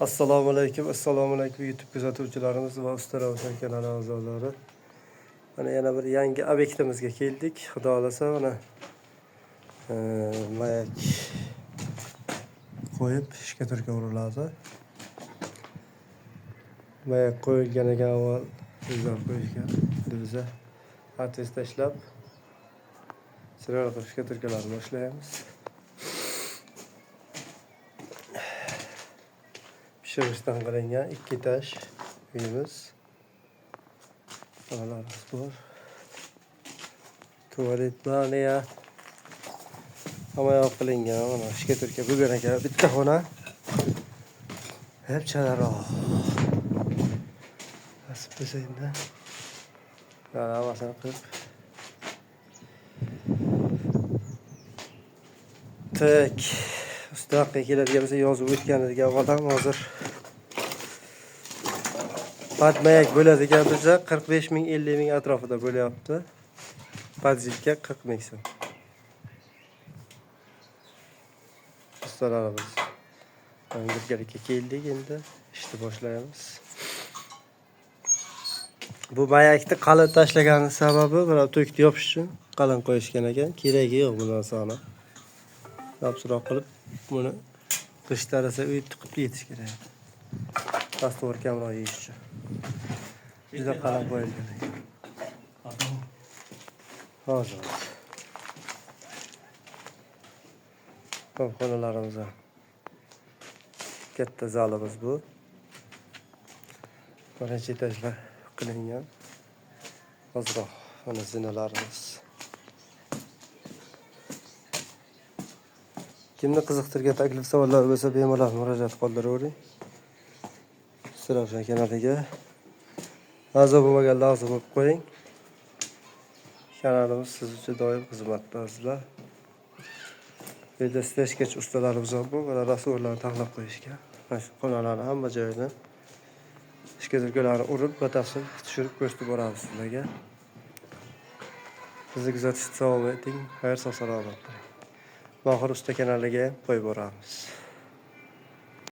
Assalomu alaykum YouTube kuzatuvchilarimiz va Usta Ravshan kanali a'zolari. Mana yana bir yangi obyektimizga keldik. Xudo xolasa mana mayak qo'yib ishga turga uriladi. Mayak qo'yilganiga avval bizlar qo'yishgan. Biza ates tashlab sirar qilishga turkalarni boshlaymiz. Pishirishdan qilingan 2 tash uyimiz. Xonalarimiz bor. Tuvalet baniya. Hamma qilingan. Mana ishga turka bo'lgan ekan. Bitta xona. Hep chalaroq. Nasib bo'lsa endi. Mana havasini qilib. Tak. Ustaqqa keladigan bo'lsa yozib o'tganiga avvaldan hozir patmayak bo'ladigan bo'lsa 45 ming 50 ming atrofida bo'lyapti. Padzitka 40 ming so'm. Ustalarimiz birgalikka keldik, endi ishni boshlaymiz. Bu mayakni qalin tashlagani sababi mana to'kni yopish uchun qalin qo'yishgan ekan. Keragi yo'q bu narsani. Yapsıroq qilib buni qish tarasa uy tiqib yetish kerak. Rastvor kamroq yeyish uchun. Juda qalin qo'yilgan ekan. Hozir. Xonalarimiz katta zalimiz bu. Birinchi etajlar qilingan. Hozirroq mana zinalarimiz. Kimni qiziqtirgan taklif savollar bo'lsa bemalol murojaat qoldiravering. Usta Ravshan kanaliga a'zo bo'lmaganlar a'zo bo'lib qo'ying. Kanalimiz siz uchun doim xizmatda azizlar. Quyida stejgacha ustalarimiz ham bor, mana rasullarni taxlab qo'yishgan. Mana shu xonalarning hamma joyini ishga turganlarni urib, batafsil tushirib ko'rsatib boramiz sizlarga. Bizni kuzatishda davom eting. Xayr, sog' salomat bo'ling. Mohir Usta kanaliga qo'yib boramiz.